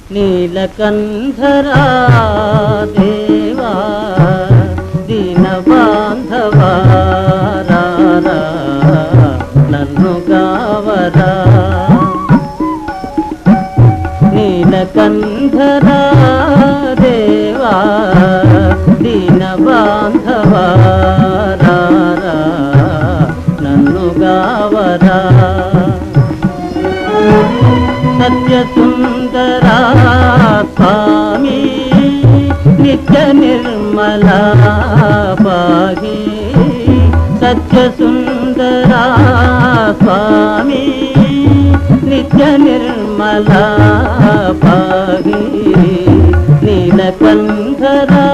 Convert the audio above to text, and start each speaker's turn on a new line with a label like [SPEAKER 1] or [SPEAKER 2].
[SPEAKER 1] నీలకంఠరా దేవా దీన బాంధవా రారా నన్ను గావరా నీలకంఠరా దేవా దీన బాంధవా రారా నన్ను గావరా సత్యసుందరా స్వామి నిత్య నిర్మలా పాహి సత్యసుందరా స్వామి నిత్య నిర్మలా పాహి నీలకంఠరా